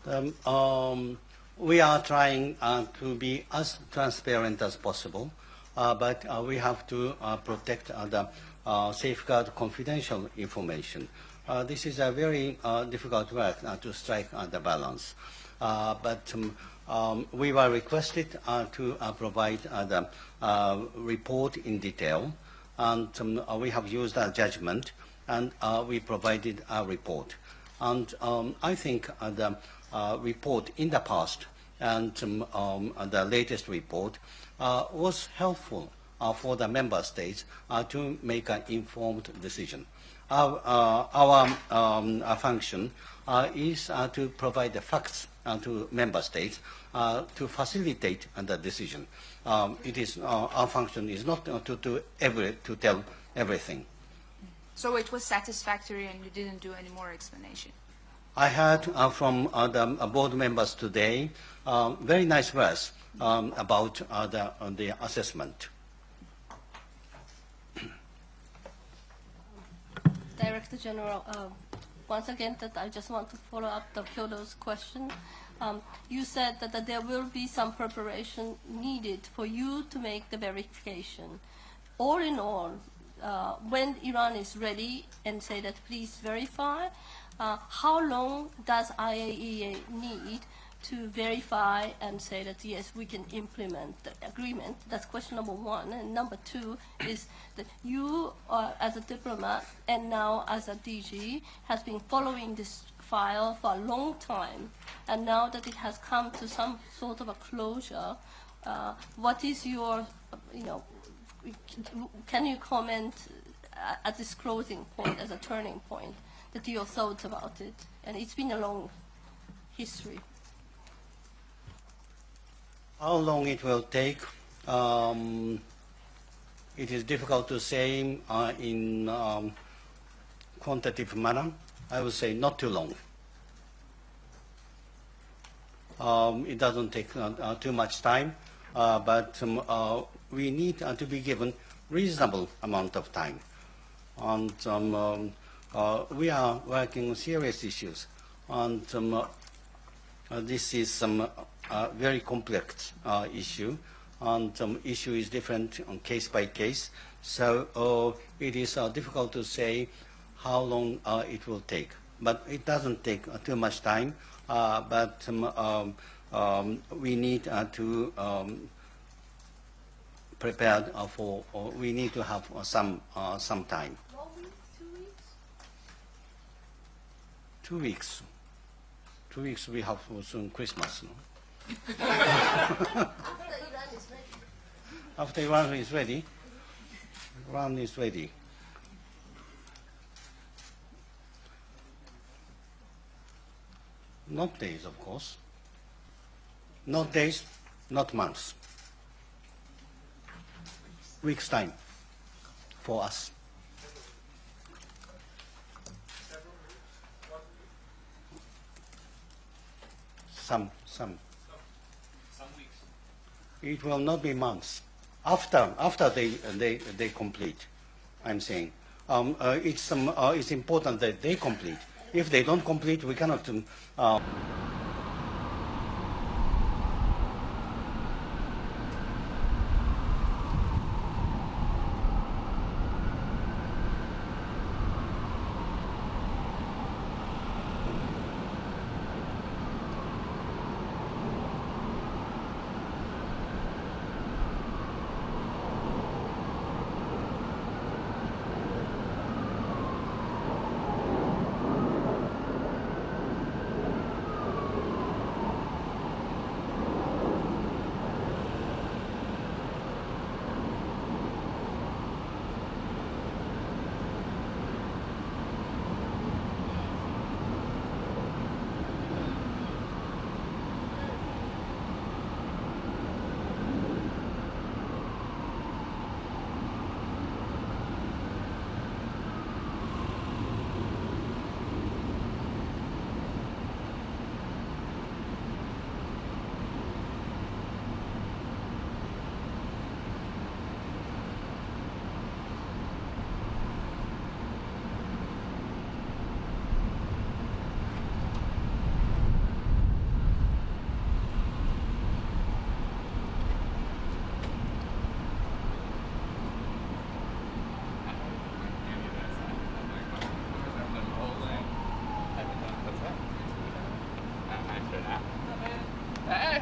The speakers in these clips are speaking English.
We are trying to be as transparent as possible, but we have to protect the safeguard confidential information. This is a very difficult work to strike the balance. But we were requested to provide the report in detail, and we have used our judgment, and we provided a report. And I think the report in the past and the latest report was helpful for the member states to make an informed decision. Our function is to provide the facts to member states to facilitate the decision. It is our function is not to tell everything. So it was satisfactory, and you didn't do any more explanation. I heard from the board members today very nice words about the assessment. Director General, once again, that I just want to follow up the Kyoto's question. You said that there will be some preparation needed for you to make the verification. All in all, when Iran is ready and say that please verify, how long does IAEA need to verify and say that yes, we can implement the agreement? That's question number one. And number two is that you, as a diplomat and now as a DG, has been following this file for a long time, and now that it has come to some sort of a closure, what is your, can you comment at this closing point as a turning point, that your thoughts about it? And it's been a long history. How long it will take, it is difficult to say in quantitative manner. I would say not too long. It doesn't take too much time, but we need to be given reasonable amount of time. And we are working on serious issues, and this is a very complex issue, and issue is different on case by case. So it is difficult to say how long it will take, but it doesn't take too much time. But we need to prepare for. We need to have some time. 1 week, 2 weeks? 2 weeks. 2 weeks. We have soon Christmas. No? After Iran is ready. After Iran is ready. Iran is ready. Not days, of course. Not days, not months. Weeks' time for us. Some weeks. It will not be months. After they complete, I'm saying. It's important that they complete. If they don't complete, we cannot.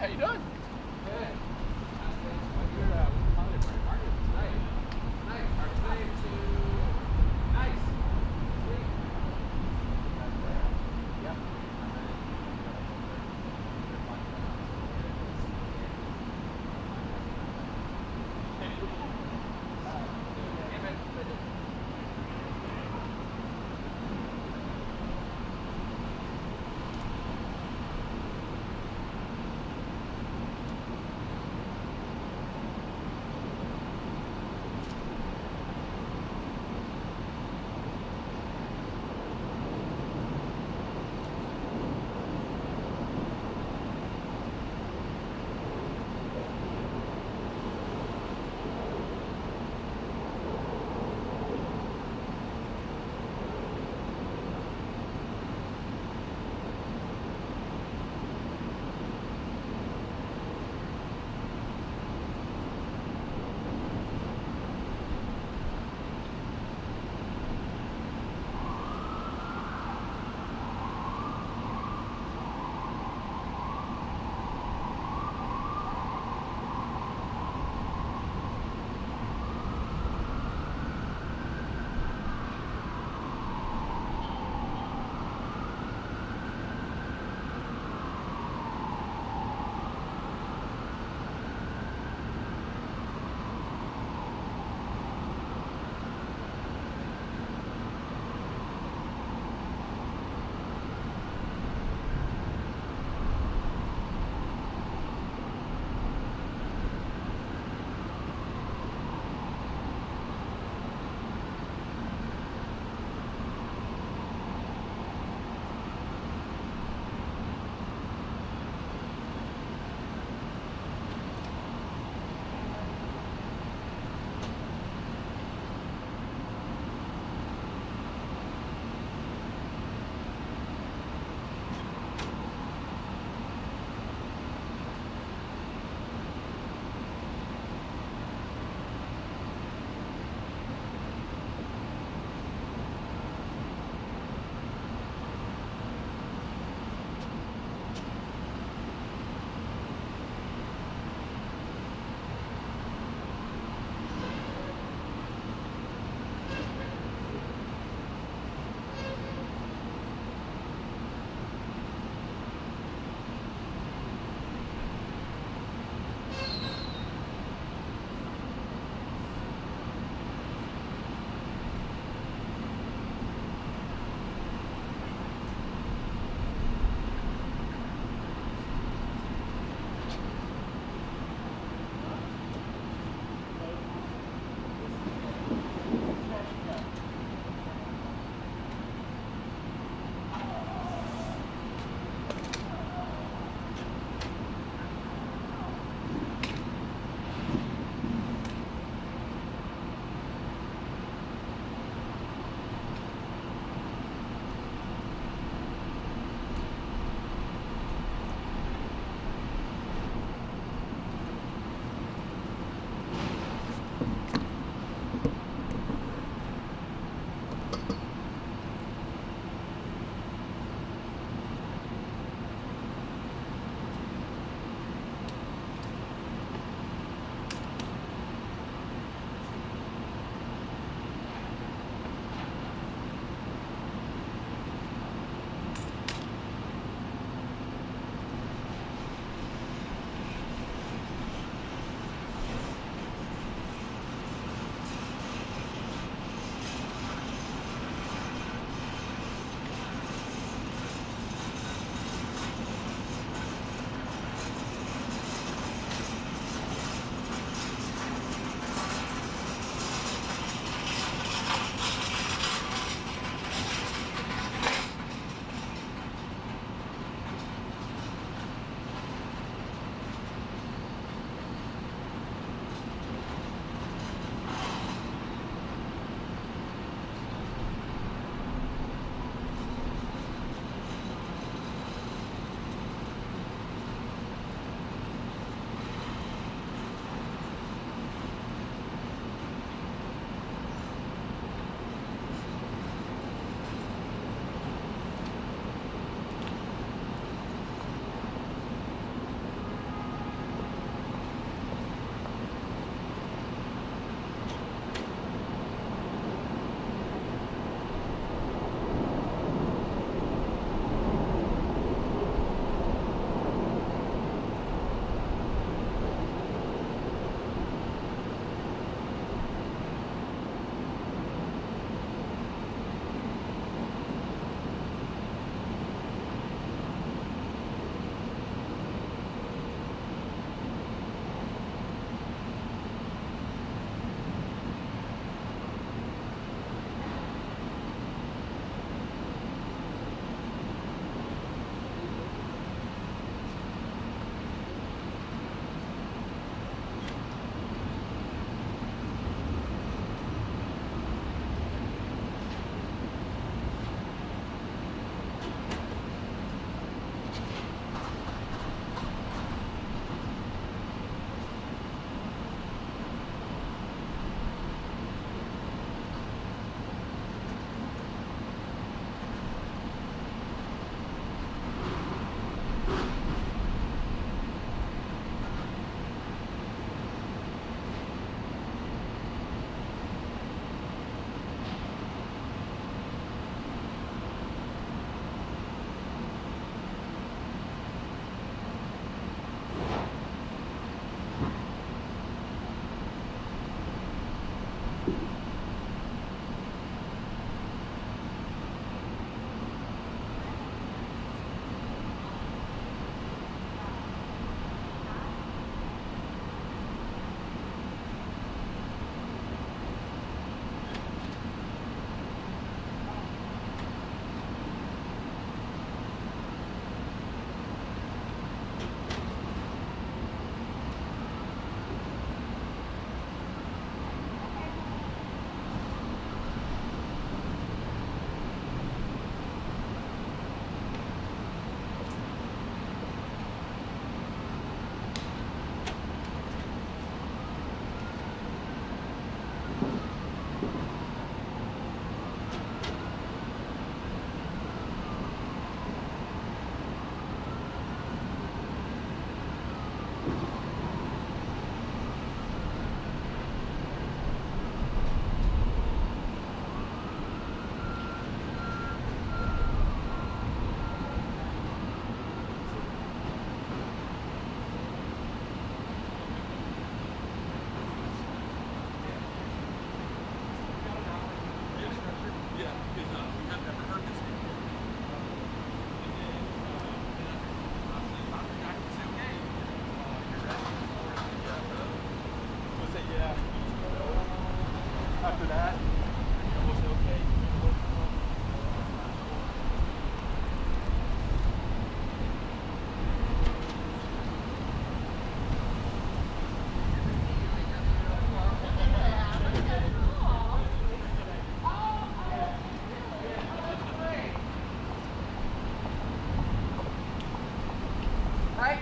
how you doing? Good.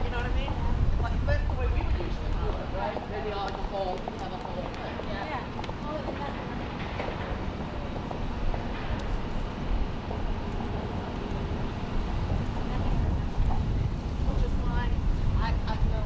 you know what I mean? Like, that's the way we would usually do it, right? Maybe on the whole, have a whole thing. Which is why I feel.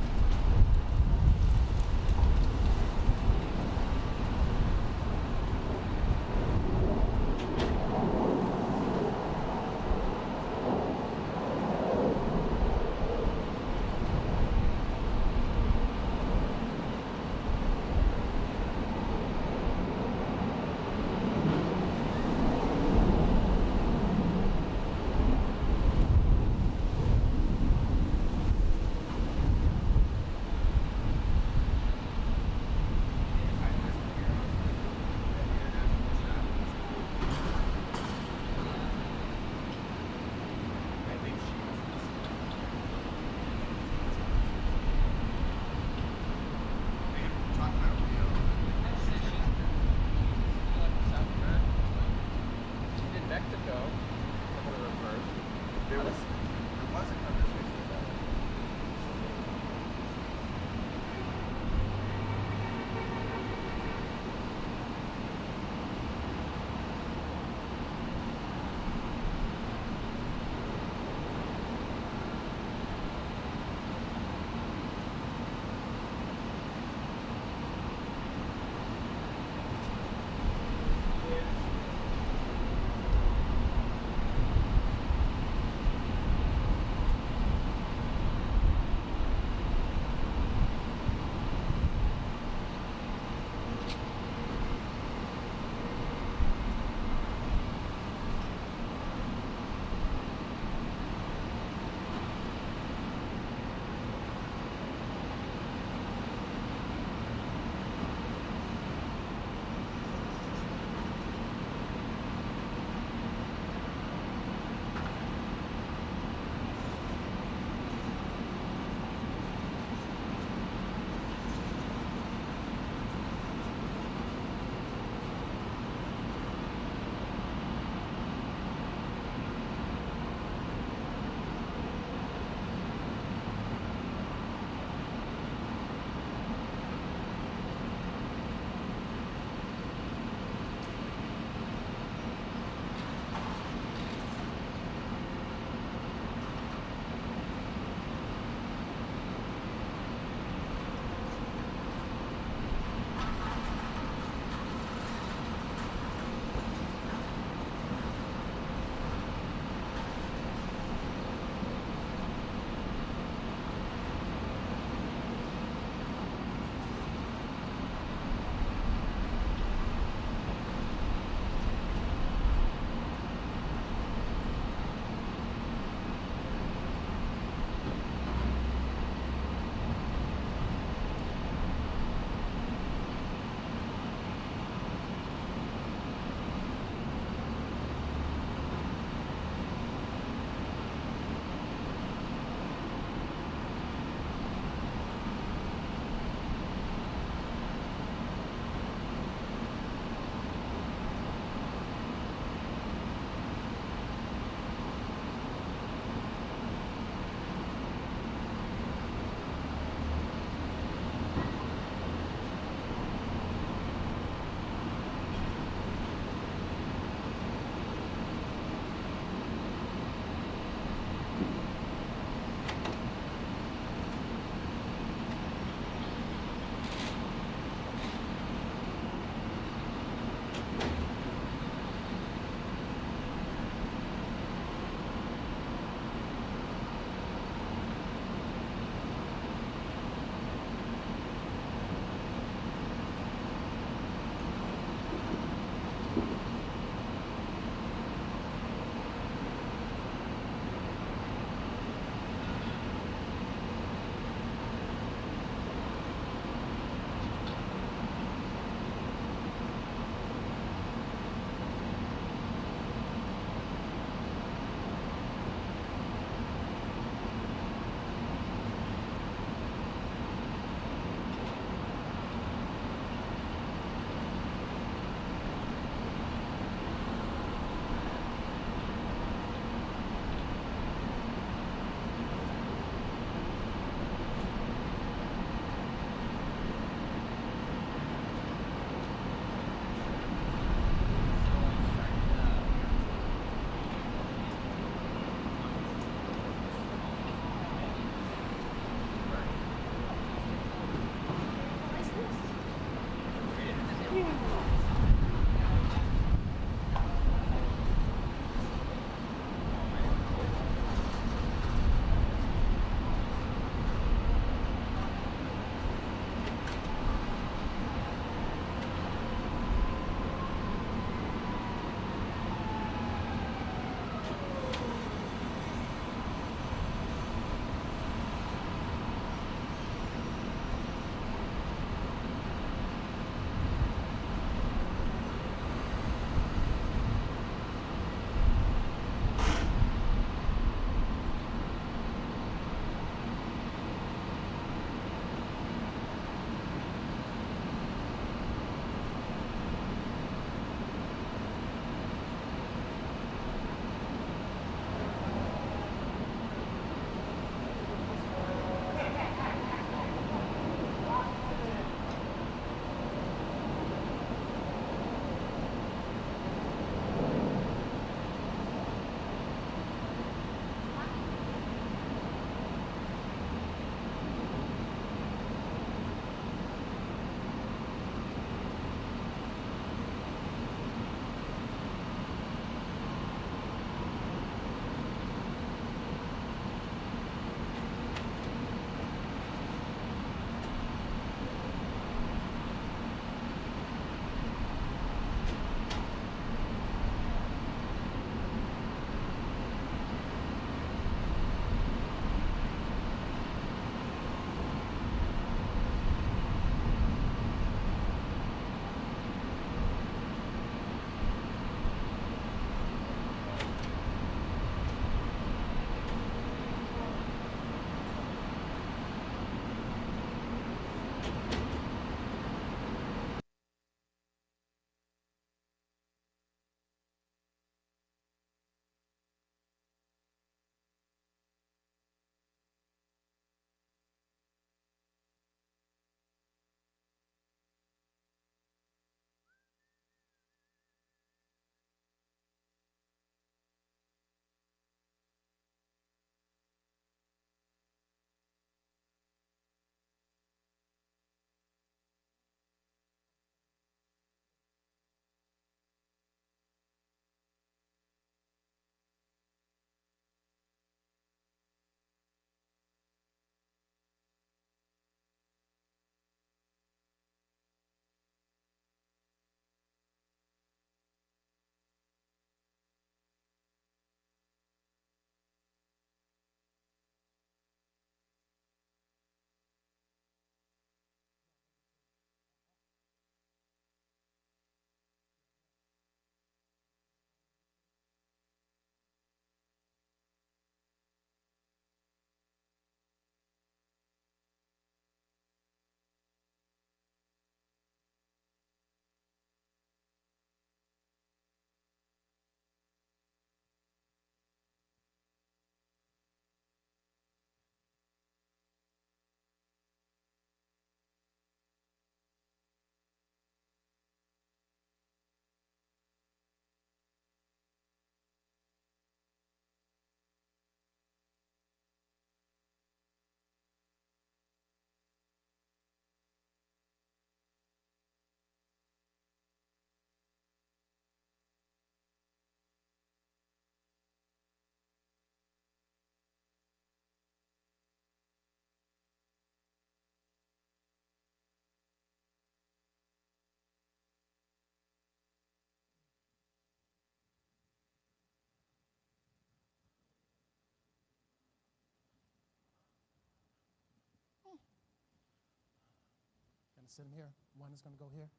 to sit them here. One is going to go here.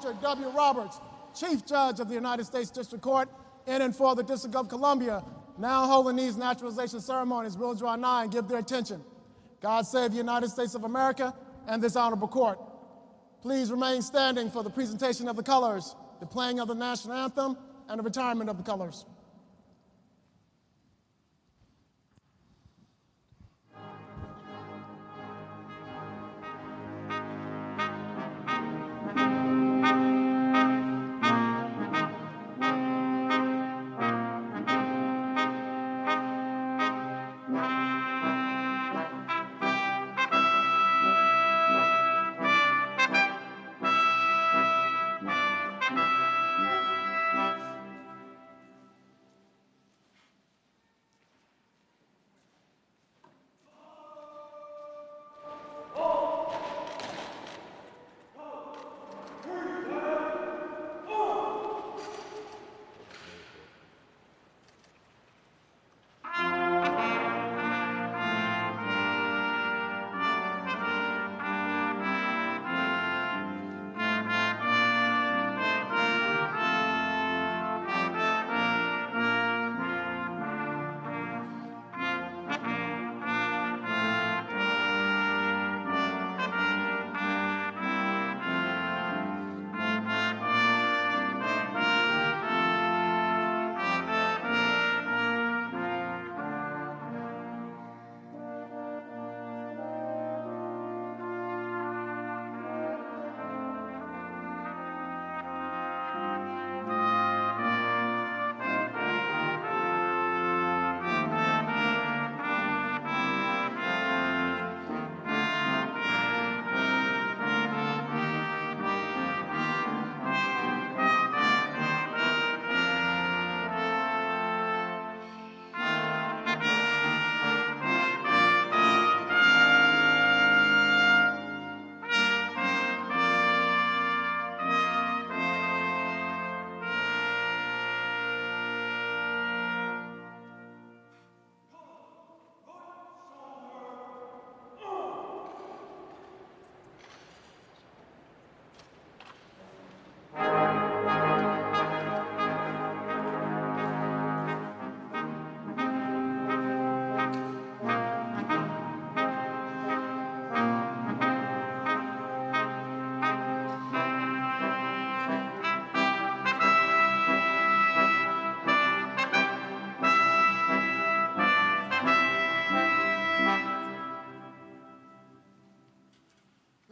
Richard W. Roberts, Chief Judge of the United States District Court in and for the District of Columbia, now holding these naturalization ceremonies, will draw nigh and give their attention. God save the United States of America and this honorable court. Please remain standing for the presentation of the colors, the playing of the national anthem, and the retirement of the colors.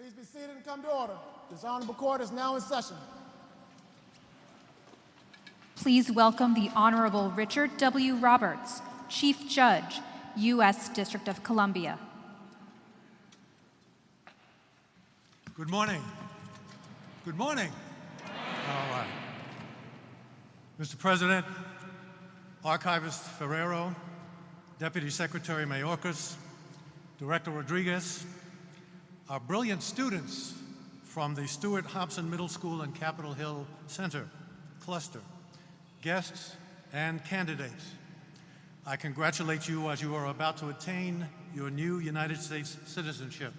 Please be seated and come to order. This honorable court is now in session. Please welcome the Honorable Richard W. Roberts, Chief Judge, U.S. District of Columbia. Good morning. Good morning. All right. Mr. President, Archivist Ferrero, Deputy Secretary Mayorkas, Director Rodriguez, our brilliant students from the Stewart Hobson Middle School and Capitol Hill Center cluster, guests and candidates, I congratulate you as you are about to attain your new United States citizenship.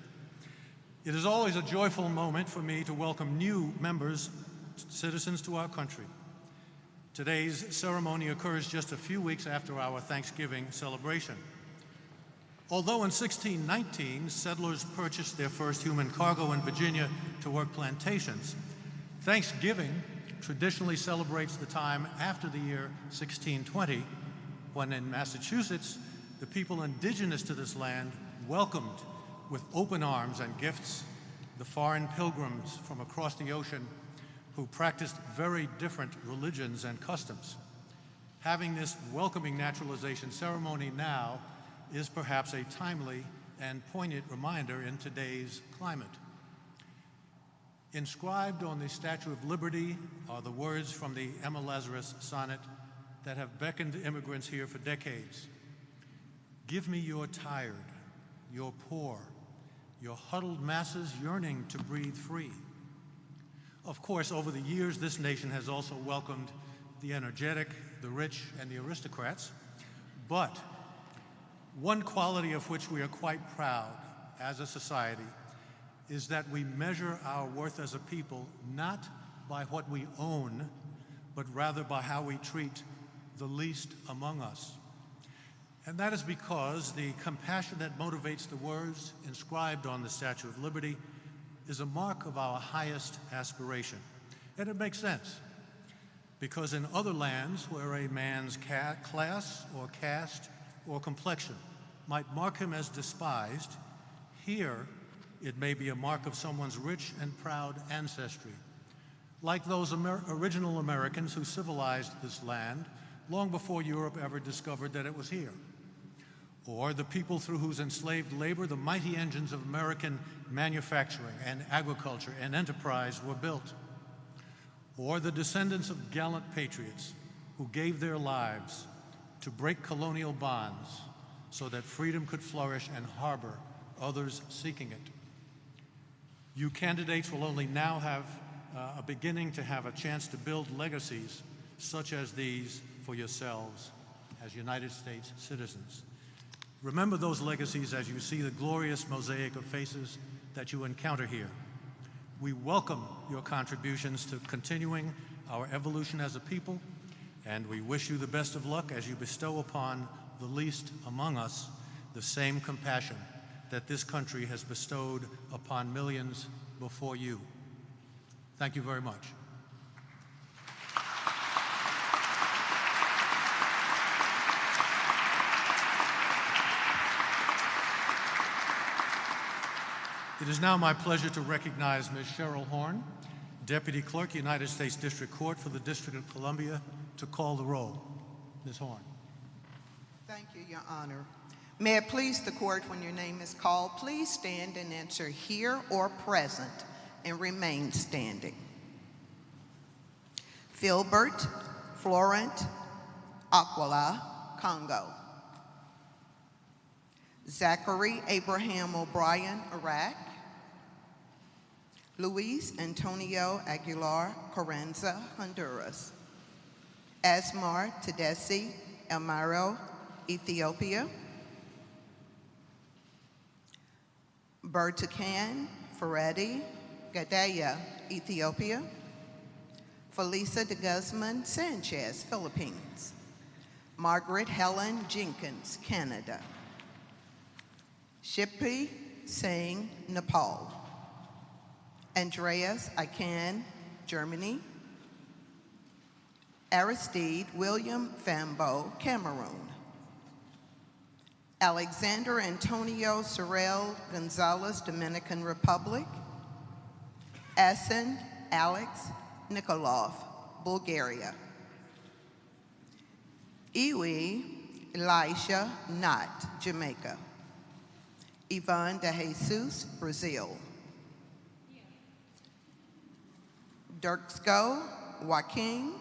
It is always a joyful moment for me to welcome new members, citizens to our country. Today's ceremony occurs just a few weeks after our Thanksgiving celebration. Although in 1619, settlers purchased their first human cargo in Virginia to work plantations, Thanksgiving traditionally celebrates the time after the year 1620, when in Massachusetts, the people indigenous to this land welcomed with open arms and gifts the foreign pilgrims from across the ocean who practiced very different religions and customs. Having this welcoming naturalization ceremony now is perhaps a timely and poignant reminder in today's climate. Inscribed on the Statue of Liberty are the words from the Emma Lazarus sonnet that have beckoned immigrants here for decades. Give me your tired, your poor, your huddled masses yearning to breathe free. Of course, over the years, this nation has also welcomed the energetic, the rich, and the aristocrats, but one quality of which we are quite proud as a society is that we measure our worth as a people not by what we own, but rather by how we treat the least among us. And that is because the compassion that motivates the words inscribed on the Statue of Liberty is a mark of our highest aspiration. And it makes sense, because in other lands where a man's class or caste or complexion might mark him as despised, here it may be a mark of someone's rich and proud ancestry, like those original Americans who civilized this land long before Europe ever discovered that it was here, or the people through whose enslaved labor the mighty engines of American manufacturing and agriculture and enterprise were built, or the descendants of gallant patriots who gave their lives to break colonial bonds so that freedom could flourish and harbor others seeking it. You candidates will only now have a beginning to have a chance to build legacies such as these for yourselves as United States citizens. Remember those legacies as you see the glorious mosaic of faces that you encounter here. We welcome your contributions to continuing our evolution as a people, and we wish you the best of luck as you bestow upon the least among us the same compassion that this country has bestowed upon millions before you. Thank you very much. It is now my pleasure to recognize Ms. Cheryl Horn, Deputy Clerk, United States District Court for the District of Columbia, to call the roll. Ms. Horn. Thank you, Your Honor. May it please the court, when your name is called, please stand and answer here or present and remain standing. Filbert Florent Aquila, Congo. Zachary Abraham O'Brien, Iraq. Luis Antonio Aguilar Carranza, Honduras. Asmar Tedesi Elmiro, Ethiopia. Bertukan Ferretti Gadea, Ethiopia. Felisa de Guzman Sanchez, Philippines. Margaret Helen Jenkins, Canada. Shippi Singh, Nepal. Andreas Ican, Germany. Aristide William Fambo, Cameroon. Alexander Antonio Sorel Gonzalez, Dominican Republic. Asen Alex Nikolov, Bulgaria. Iwi Elisha Knott, Jamaica. Yvonne de Jesus, Brazil. Dirksko Joaquin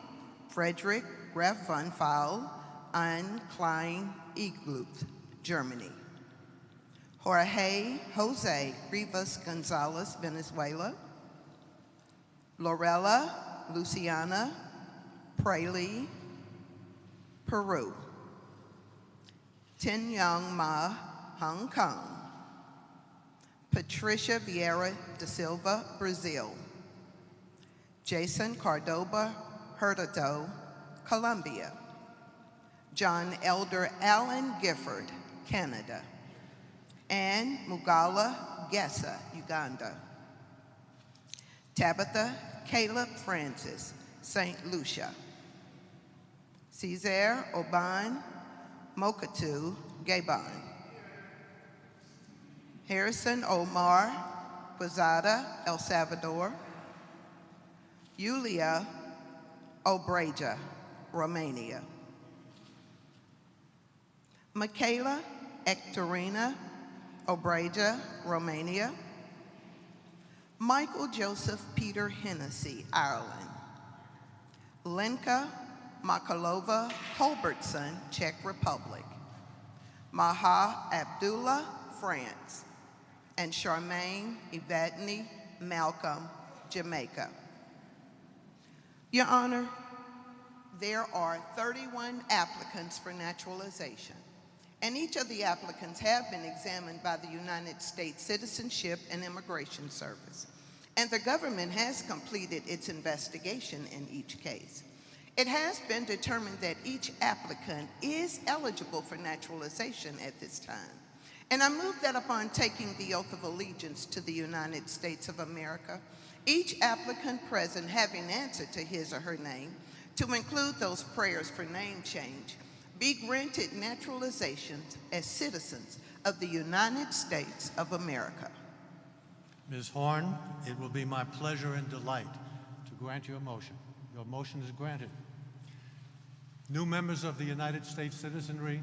Frederick Graf von Faul and Klein Igluth, Germany. Jorge Jose Rivas Gonzalez, Venezuela. Lorella Luciana Praley, Peru. Tin Young Ma, Hong Kong. Patricia Vieira da Silva, Brazil. Jason Cordoba Hurtado, Colombia. John Elder Allen Gifford, Canada. And Mugala Gessa, Uganda. Tabitha Caleb Francis, St. Lucia. Cesar Oban Mokatu, Gabon. Harrison Omar Quezada, El Salvador. Yulia Obreja, Romania. Michaela Ekterina Obreja, Romania. Michael Joseph Peter Hennessy, Ireland. Lenka Makalova Culbertson, Czech Republic. Maha Abdullah, France. And Charmaine Yvetney Malcolm, Jamaica. Your Honor, there are 31 applicants for naturalization, and each of the applicants have been examined by the United States Citizenship and Immigration Service. and the government has completed its investigation in each case. It has been determined that each applicant is eligible for naturalization at this time. And I move that upon taking the oath of allegiance to the United States of America, each applicant present having answered to his or her name, to include those prayers for name change, be granted naturalization as citizens of the United States of America. Ms. Horn, it will be my pleasure and delight to grant your motion. Your motion is granted. New members of the United States citizenry,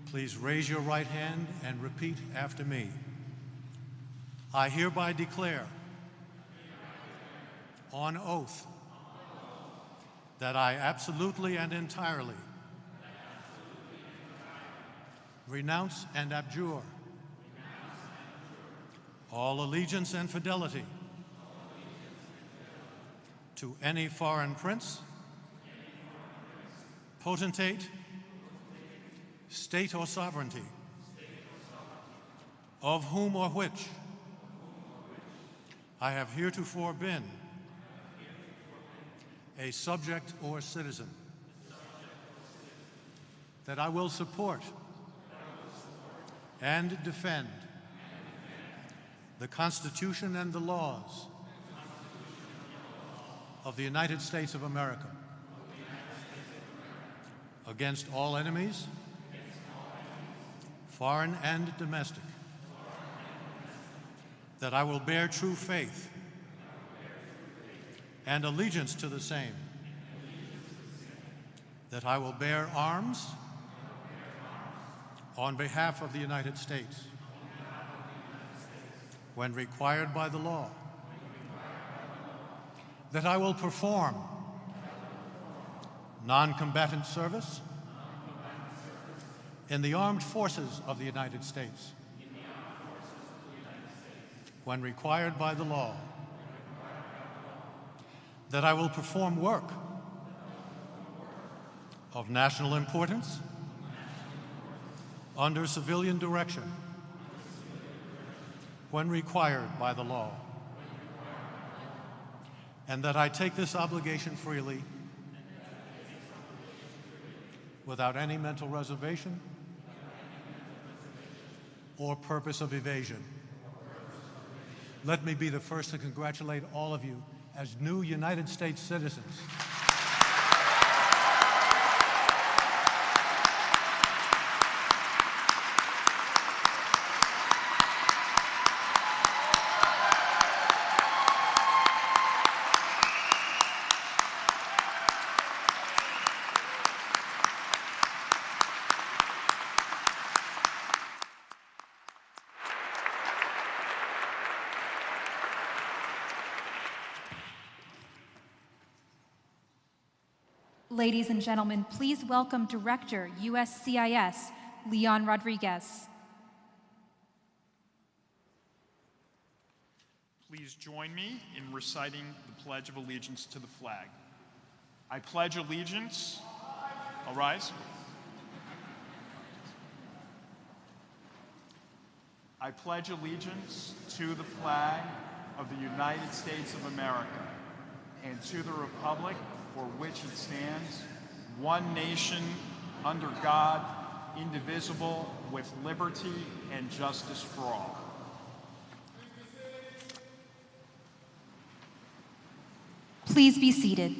please raise your right hand and repeat after me. I hereby declare on oath that I absolutely and entirely renounce and abjure all allegiance and fidelity to any foreign prince, potentate, state or sovereignty, of whom or which I have heretofore been a subject or citizen, that I will support and defend the Constitution and the laws of the United States of America against all enemies, foreign and domestic, that I will bear true faith and allegiance to the same, that I will bear arms on behalf of the United States when required by the law, that I will perform non-combatant service in the armed forces of the United States when required by the law, that I will perform work of national importance under civilian direction when required by the law, and that I take this obligation freely without any mental reservation or purpose of evasion. Let me be the first to congratulate all of you as new United States citizens. Ladies and gentlemen, please welcome Director, USCIS, Leon Rodriguez. Please join me in reciting the Pledge of Allegiance to the flag. I pledge allegiance. All rise. I pledge allegiance to the flag of the United States of America and to the republic for which it stands, one nation, under God, indivisible, with liberty and justice for all. Please be seated.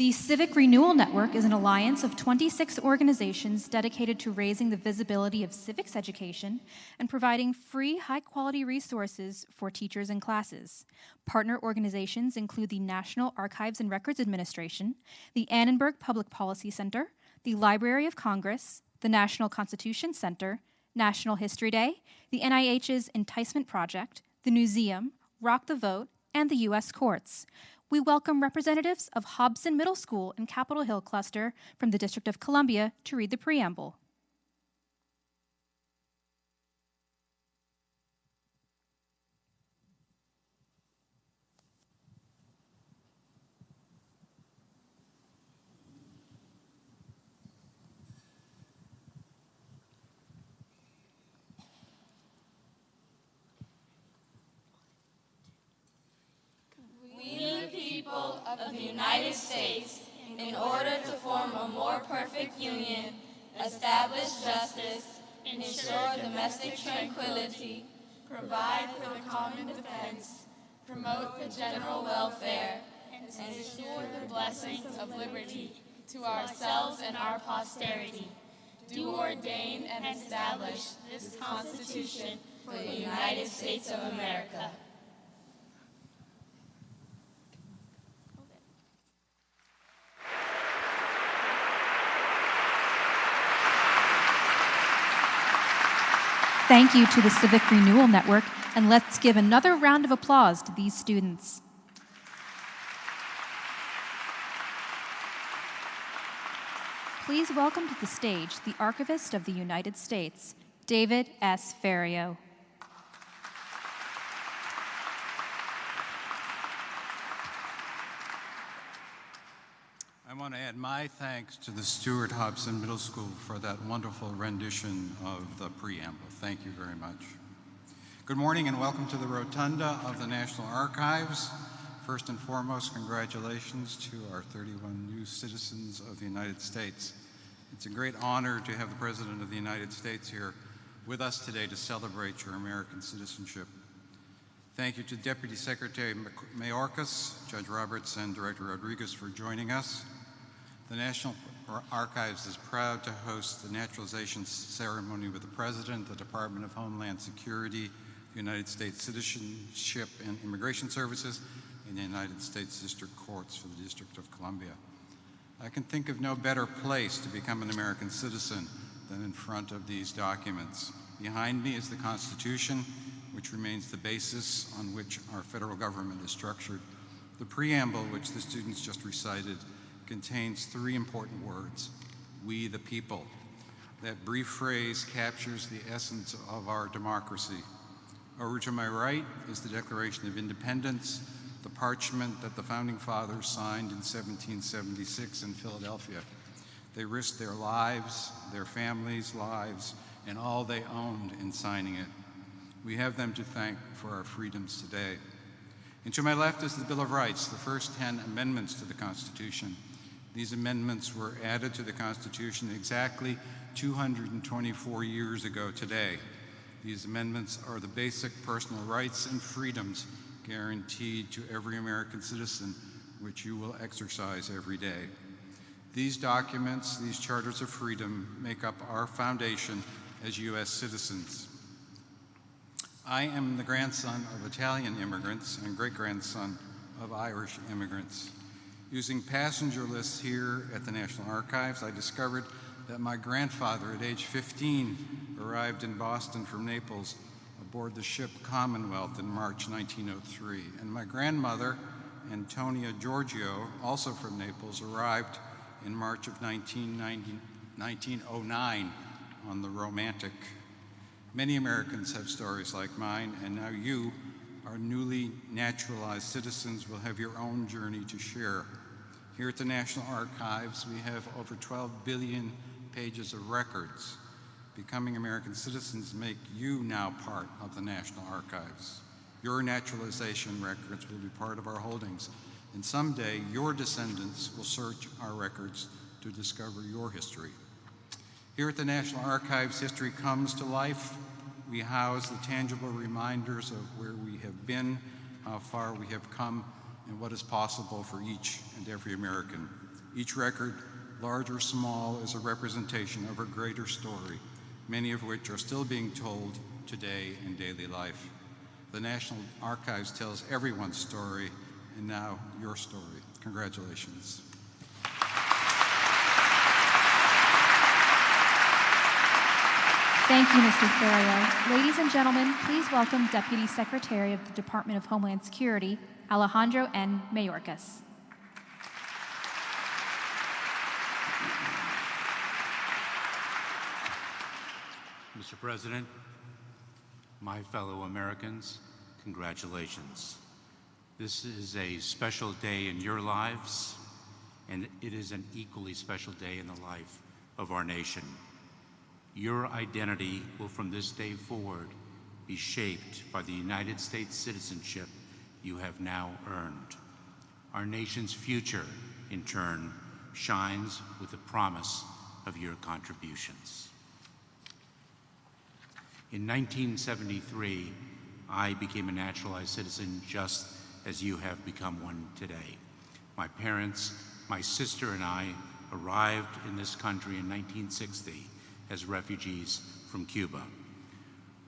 The Civic Renewal Network is an alliance of 26 organizations dedicated to raising the visibility of civics education and providing free, high-quality resources for teachers and classes. Partner organizations include the National Archives and Records Administration, the Annenberg Public Policy Center, the Library of Congress, the National Constitution Center, National History Day, the NIH's Enticement Project, the Newseum, Rock the Vote, and the U.S. Courts. We welcome representatives of Hobson Middle School and Capitol Hill Cluster from the District of Columbia to read the preamble. a more perfect union, establish justice, ensure domestic tranquility, provide for the common defense, promote the general welfare, and ensure the blessings of liberty to ourselves and our posterity. Do ordain and establish this Constitution for the United States of America. Thank you to the Civic Renewal Network, and let's give another round of applause to these students. Please welcome to the stage the Archivist of the United States, David S. Ferriero. I want to add my thanks to the Stuart Hobson Middle School for that wonderful rendition of the preamble. Thank you very much. Good morning and welcome to the Rotunda of the National Archives. First and foremost, congratulations to our 31 new citizens of the United States. It's a great honor to have the President of the United States here with us today to celebrate your American citizenship. Thank you to Deputy Secretary Mayorkas, Judge Roberts, and Director Rodriguez for joining us. The National Archives is proud to host the naturalization ceremony with the President, the Department of Homeland Security, the United States Citizenship and Immigration Services, and the United States District Courts for the District of Columbia. I can think of no better place to become an American citizen than in front of these documents. Behind me is the Constitution, which remains the basis on which our federal government is structured. The preamble, which the students just recited, contains three important words: we the people. That brief phrase captures the essence of our democracy. Over to my right is the Declaration of Independence, the parchment that the Founding Fathers signed in 1776 in Philadelphia. They risked their lives, their families' lives, and all they owned in signing it. We have them to thank for our freedoms today. And to my left is the Bill of Rights, the first 10 amendments to the Constitution. These amendments were added to the Constitution exactly 224 years ago today. These amendments are the basic personal rights and freedoms guaranteed to every American citizen, which you will exercise every day. These documents, these charters of freedom, make up our foundation as U.S. citizens. I am the grandson of Italian immigrants and great-grandson of Irish immigrants. Using passenger lists here at the National Archives, I discovered that my grandfather, at age 15, arrived in Boston from Naples aboard the ship Commonwealth in March 1903. And my grandmother, Antonia Giorgio, also from Naples, arrived in March of 1909 on the Romantic. Many Americans have stories like mine, and now you, our newly naturalized citizens, will have your own journey to share. Here at the National Archives, we have over 12 billion pages of records. Becoming American citizens make you now part of the National Archives. Your naturalization records will be part of our holdings, and someday your descendants will search our records to discover your history. Here at the National Archives, history comes to life. We house the tangible reminders of where we have been, how far we have come, and what is possible for each and every American. Each record, large or small, is a representation of a greater story, many of which are still being told today in daily life. The National Archives tells everyone's story, and now your story. Congratulations. Thank you, Mr. Ferriero. Ladies and gentlemen, please welcome Deputy Secretary of the Department of Homeland Security, Alejandro N. Mayorkas. Mr. President, my fellow Americans, congratulations. This is a special day in your lives, and it is an equally special day in the life of our nation. Your identity will from this day forward be shaped by the United States citizenship you have now earned. Our nation's future, in turn, shines with the promise of your contributions. In 1973, I became a naturalized citizen just as you have become one today. My parents, my sister, and I arrived in this country in 1960 as refugees from Cuba.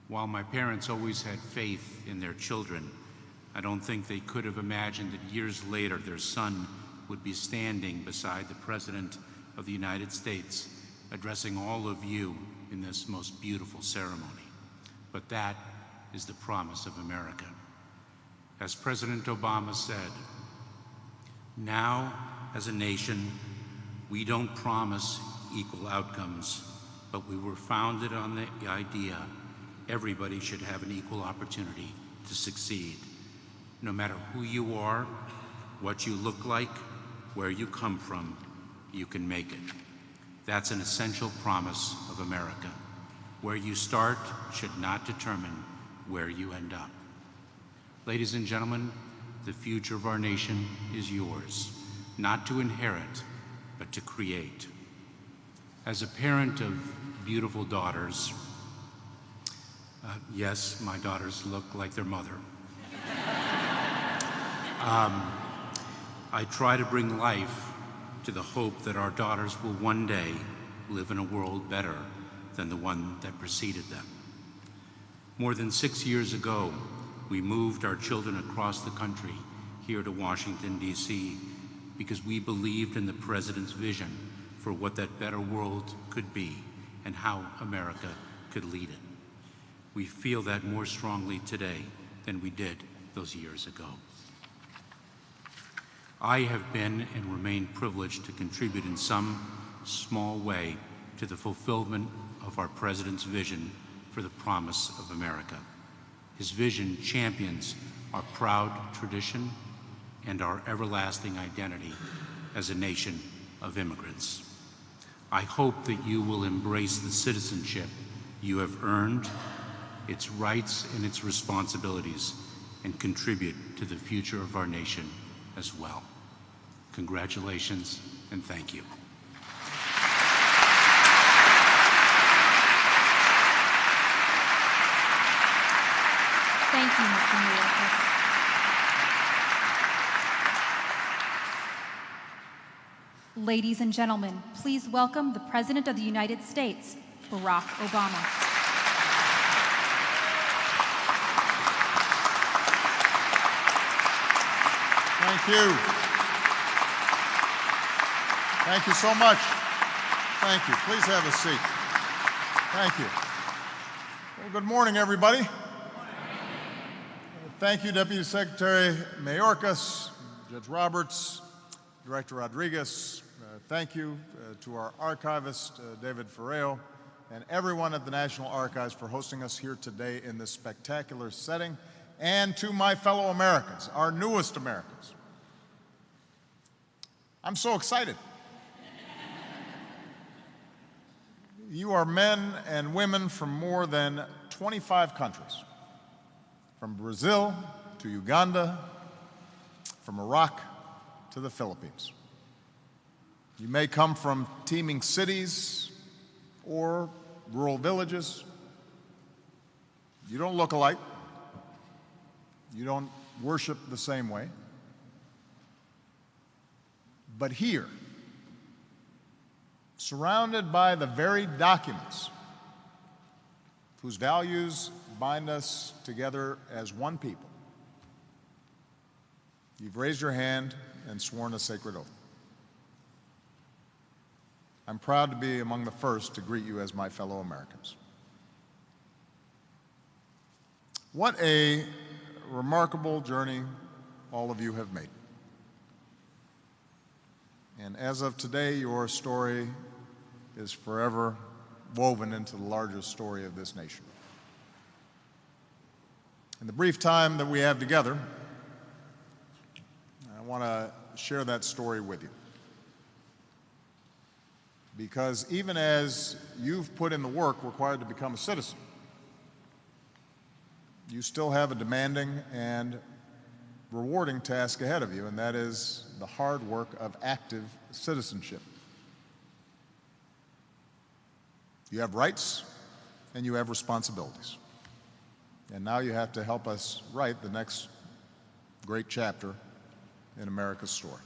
While my parents always had faith in their children, I don't think they could have imagined that years later their son would be standing beside the President of the United States, addressing all of you in this most beautiful ceremony. But that is the promise of America. As President Obama said, now, as a nation, we don't promise equal outcomes, but we were founded on the idea everybody should have an equal opportunity to succeed. No matter who you are, what you look like, where you come from, you can make it. That's an essential promise of America. Where you start should not determine where you end up. Ladies and gentlemen, the future of our nation is yours, not to inherit, but to create. As a parent of beautiful daughters, yes, my daughters look like their mother. I try to bring life to the hope that our daughters will one day live in a world better than the one that preceded them. More than 6 years ago, we moved our children across the country here to Washington, D.C., because we believed in the President's vision for what that better world could be and how America could lead it. We feel that more strongly today than we did those years ago. I have been and remain privileged to contribute in some small way to the fulfillment of our President's vision for the promise of America. His vision champions our proud tradition and our everlasting identity as a nation of immigrants. I hope that you will embrace the citizenship you have earned, its rights and its responsibilities, and contribute to the future of our nation as well. Congratulations and thank you. Thank you, Mr. Mayorkas. Ladies and gentlemen, please welcome the President of the United States, Barack Obama. Thank you. Thank you so much. Thank you. Please have a seat. Thank you. Well, good morning, everybody. Thank you, Deputy Secretary Mayorkas, Judge Roberts, Director Rodriguez. Thank you to our archivist, David Ferreo, and everyone at the National Archives for hosting us here today in this spectacular setting, and to my fellow Americans, our newest Americans. I'm so excited. You are men and women from more than 25 countries, from Brazil to Uganda, from Iraq to the Philippines. You may come from teeming cities or rural villages. You don't look alike. You don't worship the same way. But here, surrounded by the very documents whose values bind us together as one people, you've raised your hand and sworn a sacred oath. I'm proud to be among the first to greet you as my fellow Americans. What a remarkable journey all of you have made. And as of today, your story is forever woven into the larger story of this nation. In the brief time that we have together, I want to share that story with you. Because even as you've put in the work required to become a citizen, you still have a demanding and rewarding task ahead of you, and that is the hard work of active citizenship. You have rights and you have responsibilities. And now you have to help us write the next great chapter in America's story.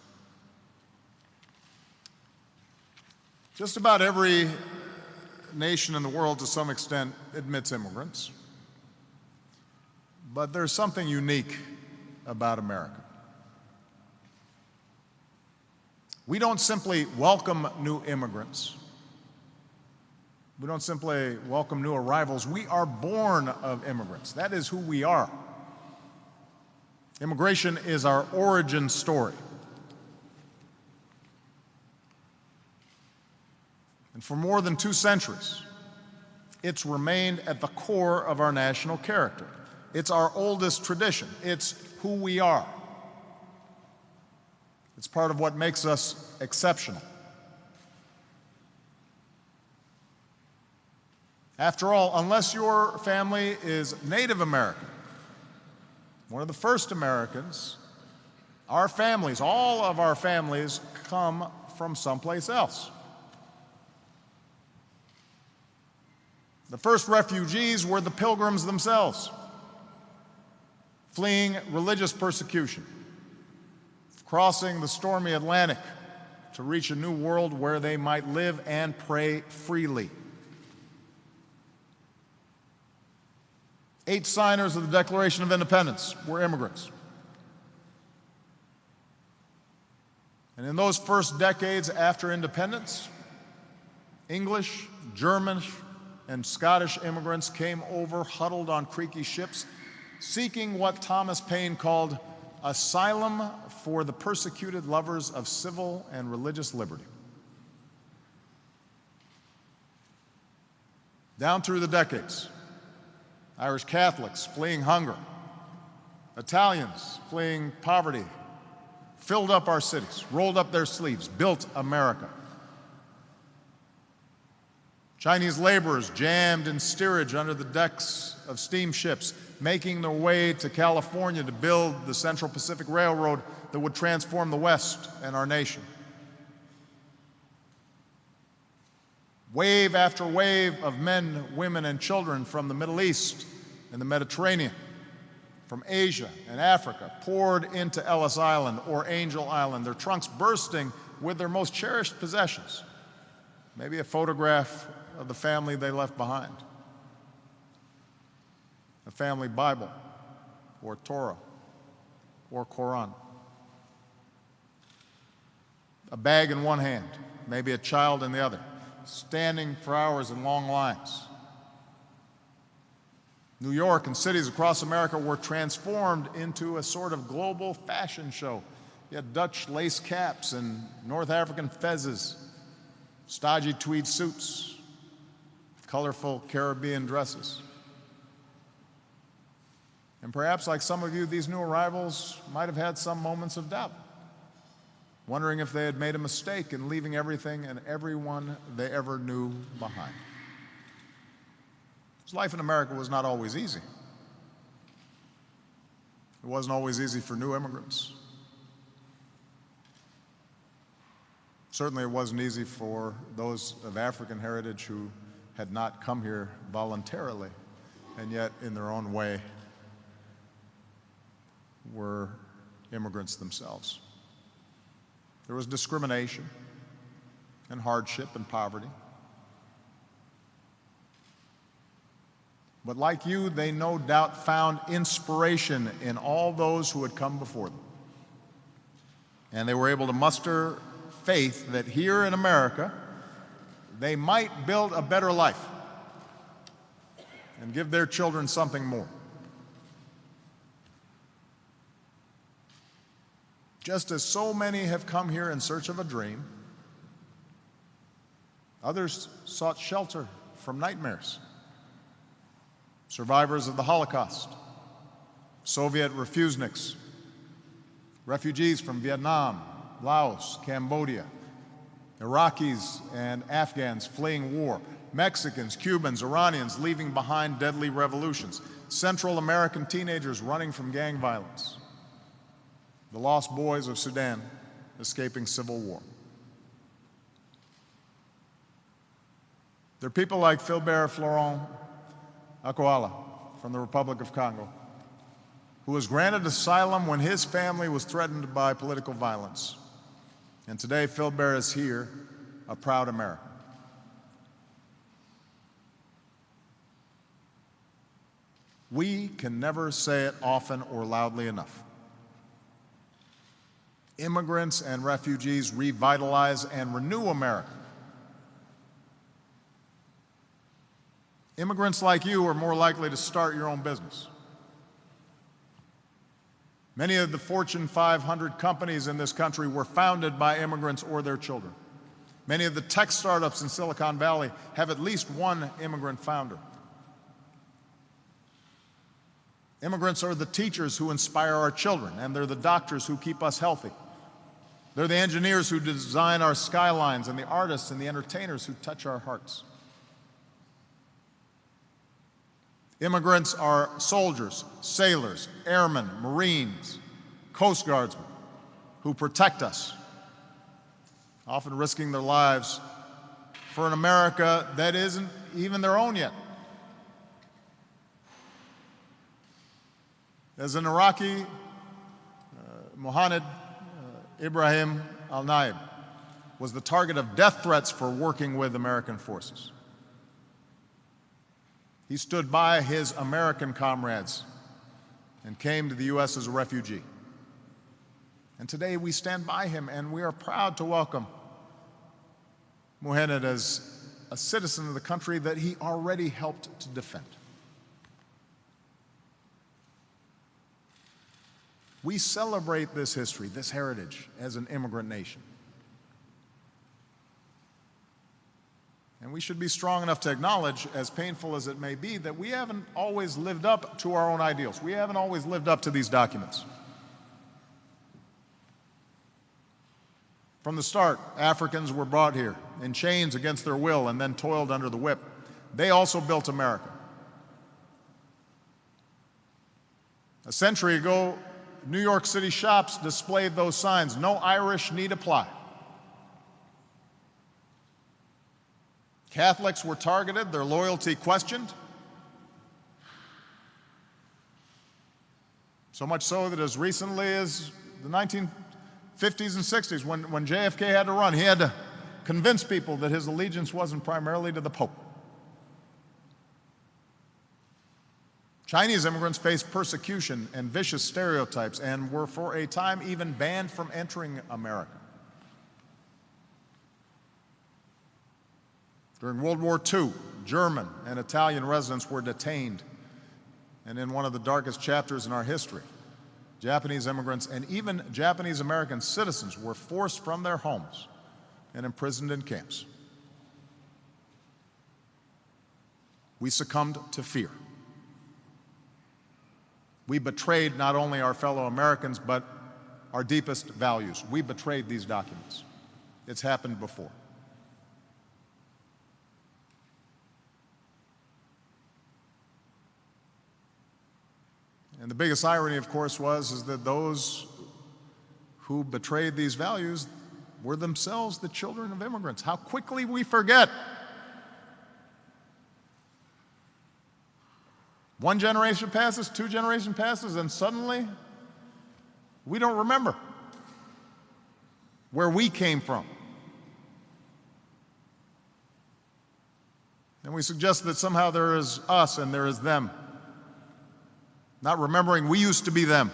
Just about every nation in the world, to some extent, admits immigrants. But there's something unique about America. We don't simply welcome new immigrants. We don't simply welcome new arrivals. We are born of immigrants. That is who we are. Immigration is our origin story. And for more than 2 centuries, it's remained at the core of our national character. It's our oldest tradition. It's who we are. It's part of what makes us exceptional. After all, unless your family is Native American, one of the first Americans, our families, all of our families, come from someplace else. The first refugees were the Pilgrims themselves, fleeing religious persecution, crossing the stormy Atlantic to reach a new world where they might live and pray freely. 8 signers of the Declaration of Independence were immigrants. And in those first decades after independence, English, German, and Scottish immigrants came over, huddled on creaky ships, seeking what Thomas Paine called asylum for the persecuted lovers of civil and religious liberty. Down through the decades, Irish Catholics fleeing hunger, Italians fleeing poverty, filled up our cities, rolled up their sleeves, built America. Chinese laborers jammed in steerage under the decks of steamships, making their way to California to build the Central Pacific Railroad that would transform the West and our nation. Wave after wave of men, women, and children from the Middle East and the Mediterranean, from Asia and Africa, poured into Ellis Island or Angel Island, their trunks bursting with their most cherished possessions, maybe a photograph of the family they left behind, a family Bible or Torah or Quran, a bag in one hand, maybe a child in the other, standing for hours in long lines. New York and cities across America were transformed into a sort of global fashion show. You had Dutch lace caps and North African fezzes, stodgy tweed suits, colorful Caribbean dresses. And perhaps, like some of you, these new arrivals might have had some moments of doubt, wondering if they had made a mistake in leaving everything and everyone they ever knew behind. Because life in America was not always easy. It wasn't always easy for new immigrants. Certainly it wasn't easy for those of African heritage who had not come here voluntarily, and yet in their own way were immigrants themselves. There was discrimination and hardship and poverty. But like you, they no doubt found inspiration in all those who had come before them. And they were able to muster faith that here in America, they might build a better life and give their children something more. Just as so many have come here in search of a dream, others sought shelter from nightmares. Survivors of the Holocaust, Soviet refuseniks, refugees from Vietnam, Laos, Cambodia, Iraqis and Afghans fleeing war, Mexicans, Cubans, Iranians leaving behind deadly revolutions, Central American teenagers running from gang violence. the lost boys of Sudan escaping civil war. There are people like Philbert Florent Akwala from the Republic of Congo, who was granted asylum when his family was threatened by political violence. And today, Philbert is here, a proud American. We can never say it often or loudly enough. Immigrants and refugees revitalize and renew America. Immigrants like you are more likely to start your own business. Many of the Fortune 500 companies in this country were founded by immigrants or their children. Many of the tech startups in Silicon Valley have at least one immigrant founder. Immigrants are the teachers who inspire our children, and they're the doctors who keep us healthy. They're the engineers who design our skylines, and the artists and the entertainers who touch our hearts. Immigrants are soldiers, sailors, airmen, Marines, Coast Guardsmen who protect us, often risking their lives for an America that isn't even their own yet. As an Iraqi, Mohammed Ibrahim al-Naib was the target of death threats for working with American forces. He stood by his American comrades and came to the U.S. as a refugee. And today we stand by him, and we are proud to welcome Mohammed as a citizen of the country that he already helped to defend. We celebrate this history, this heritage, as an immigrant nation. And we should be strong enough to acknowledge, as painful as it may be, that we haven't always lived up to our own ideals. We haven't always lived up to these documents. From the start, Africans were brought here in chains against their will and then toiled under the whip. They also built America. A century ago, New York City shops displayed those signs, "No Irish need apply." Catholics were targeted, their loyalty questioned. So much so that as recently as the 1950s and 60s, when JFK had to run, he had to convince people that his allegiance wasn't primarily to the Pope. Chinese immigrants faced persecution and vicious stereotypes and were for a time even banned from entering America. During World War II, German and Italian residents were detained, and in one of the darkest chapters in our history, Japanese immigrants and even Japanese American citizens were forced from their homes and imprisoned in camps. We succumbed to fear. We betrayed not only our fellow Americans, but our deepest values. We betrayed these documents. It's happened before. And the biggest irony, of course, is that those who betrayed these values were themselves the children of immigrants. How quickly we forget. One generation passes, two generations passes, and suddenly we don't remember where we came from. And we suggest that somehow there is us and there is them, not remembering we used to be them.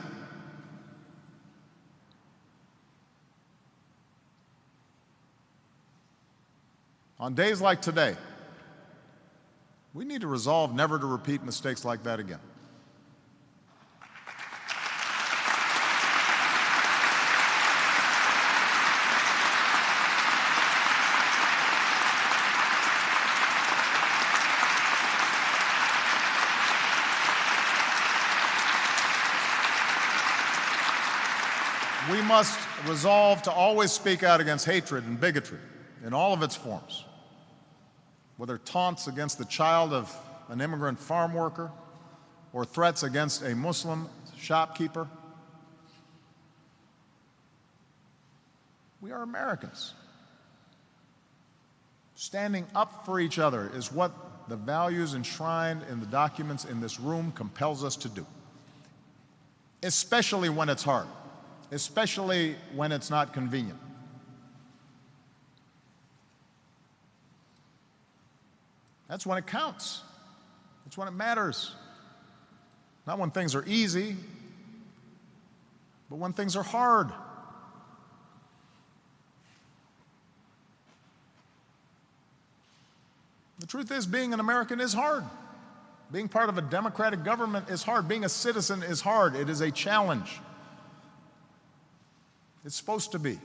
On days like today, we need to resolve never to repeat mistakes like that again. We must resolve to always speak out against hatred and bigotry in all of its forms, whether taunts against the child of an immigrant farm worker or threats against a Muslim shopkeeper. We are Americans. Standing up for each other is what the values enshrined in the documents in this room compels us to do, especially when it's hard, especially when it's not convenient. That's when it counts. That's when it matters. Not when things are easy, but when things are hard. The truth is, being an American is hard. Being part of a democratic government is hard. Being a citizen is hard. It is a challenge. It's supposed to be.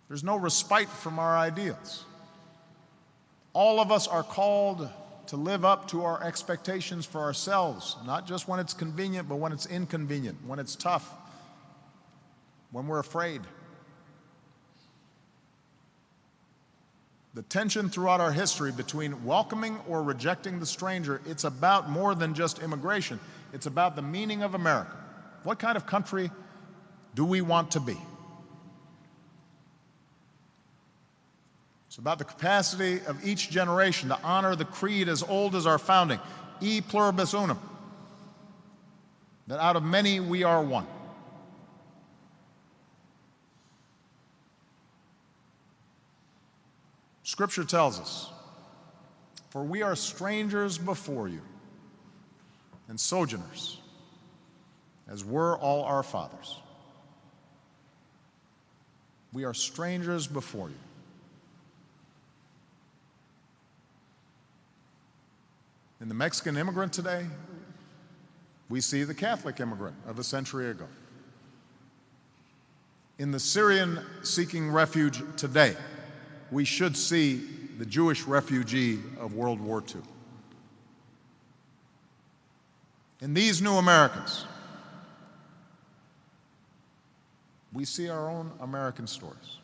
There's no respite from our ideals. All of us are called to live up to our expectations for ourselves, not just when it's convenient, but when it's inconvenient, when it's tough, when we're afraid. The tension throughout our history between welcoming or rejecting the stranger, it's about more than just immigration. It's about the meaning of America. What kind of country do we want to be? It's about the capacity of each generation to honor the creed as old as our founding, e pluribus unum, that out of many we are one. Scripture tells us, "For we are strangers before you, and sojourners, as were all our fathers." We are strangers before you. In the Mexican immigrant today, we see the Catholic immigrant of a century ago. In the Syrian seeking refuge today, we should see the Jewish refugee of World War II. In these new Americans, we see our own American stories.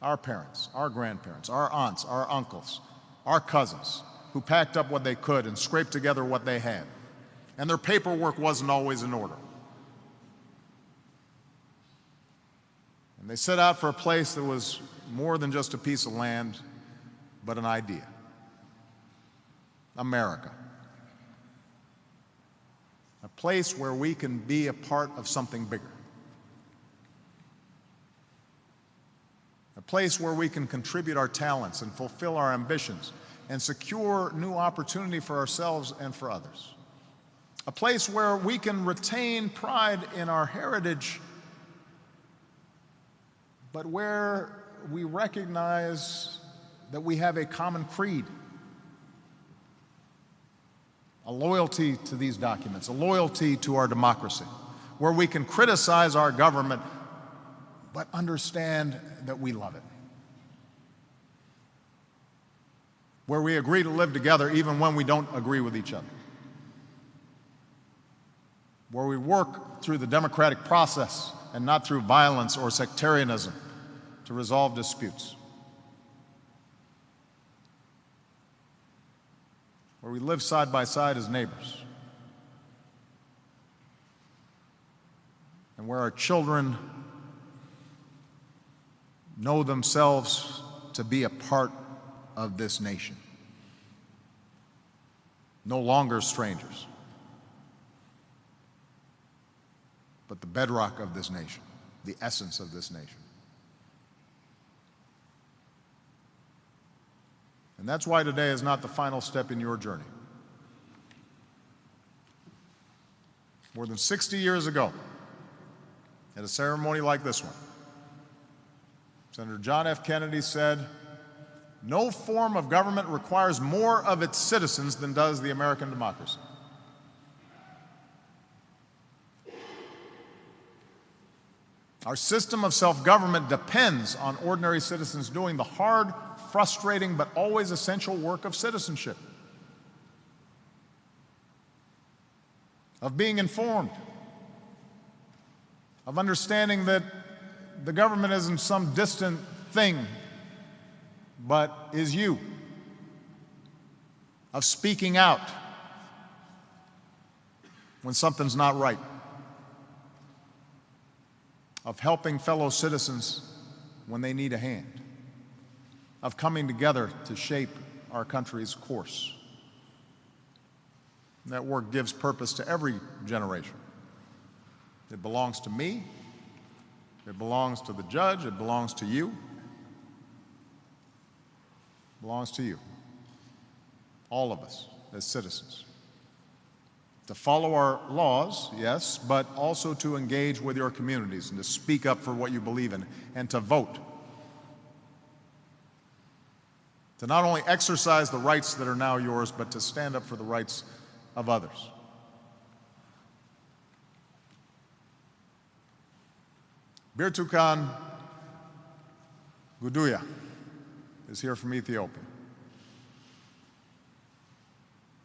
Our parents, our grandparents, our aunts, our uncles, our cousins, who packed up what they could and scraped together what they had. And their paperwork wasn't always in order. And they set out for a place that was more than just a piece of land, but an idea. America. A place where we can be a part of something bigger. A place where we can contribute our talents and fulfill our ambitions and secure new opportunity for ourselves and for others. A place where we can retain pride in our heritage, but where we recognize that we have a common creed, a loyalty to these documents, a loyalty to our democracy, where we can criticize our government, but understand that we love it. Where we agree to live together even when we don't agree with each other. Where we work through the democratic process and not through violence or sectarianism to resolve disputes. Where we live side by side as neighbors. And where our children know themselves to be a part of this nation. No longer strangers, but the bedrock of this nation, the essence of this nation. And that's why today is not the final step in your journey. More than 60 years ago, at a ceremony like this one, Senator John F. Kennedy said, "No form of government requires more of its citizens than does the American democracy." Our system of self-government depends on ordinary citizens doing the hard, frustrating, but always essential work of citizenship, of being informed, of understanding that the government isn't some distant thing, but is you, of speaking out when something's not right, of helping fellow citizens when they need a hand, of coming together to shape our country's course. And that work gives purpose to every generation. It belongs to me, it belongs to the judge, it belongs to you, it belongs to you, all of us as citizens. To follow our laws, yes, but also to engage with your communities and to speak up for what you believe in and to vote. To not only exercise the rights that are now yours, but to stand up for the rights of others. Birtukan Guduya is here from Ethiopia.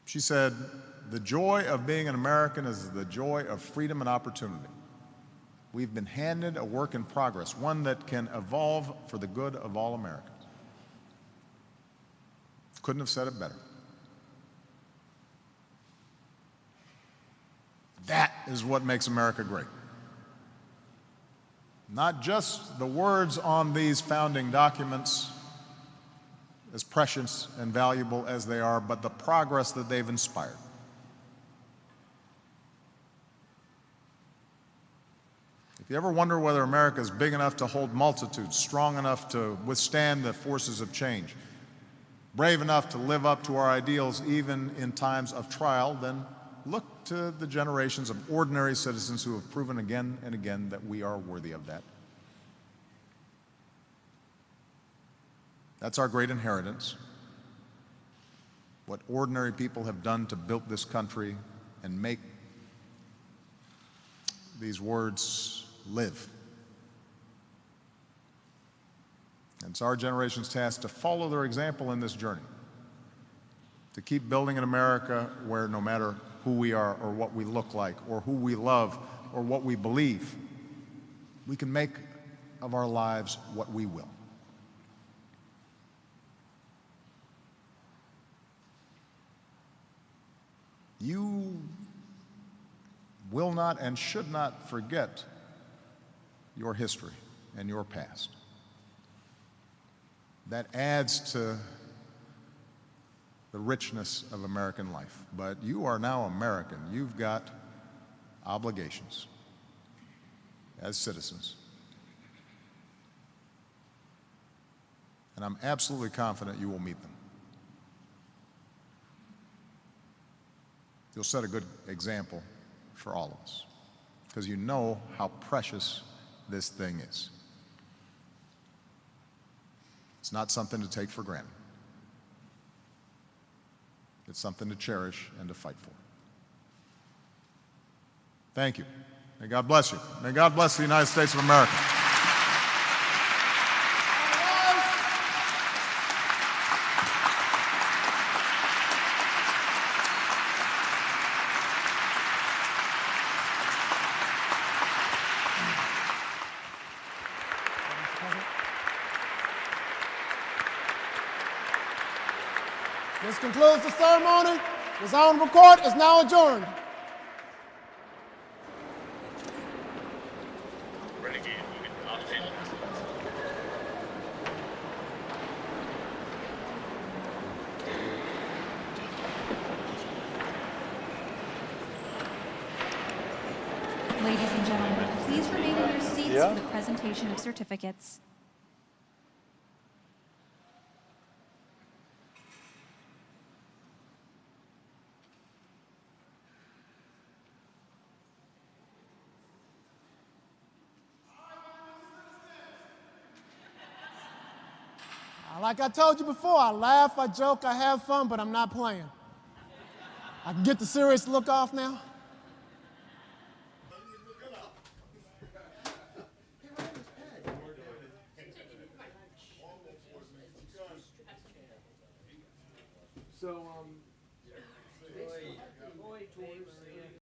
She said, "The joy of being an American is the joy of freedom and opportunity. We've been handed a work in progress, one that can evolve for the good of all Americans." Couldn't have said it better. That is what makes America great. Not just the words on these founding documents, as precious and valuable as they are, but the progress that they've inspired. If you ever wonder whether America is big enough to hold multitudes, strong enough to withstand the forces of change, brave enough to live up to our ideals even in times of trial, then look to the generations of ordinary citizens who have proven again and again that we are worthy of that. That's our great inheritance. What ordinary people have done to build this country and make these words live. And it's our generation's task to follow their example in this journey, to keep building an America where no matter who we are or what we look like or who we love or what we believe, we can make of our lives what we will. You will not and should not forget your history and your past. That adds to the richness of American life. But you are now American. You've got obligations as citizens. And I'm absolutely confident you will meet them. You'll set a good example for all of us, because you know how precious this thing is. It's not something to take for granted. It's something to cherish and to fight for. Thank you. May God bless you. May God bless the United States of America. This concludes the ceremony. This honorable court is now adjourned. Ladies and gentlemen, please remain in your seats for the presentation of certificates. Like I told you before, I laugh, I joke, I have fun, but I'm not playing. I can get the serious look off now. So, Lloyd told us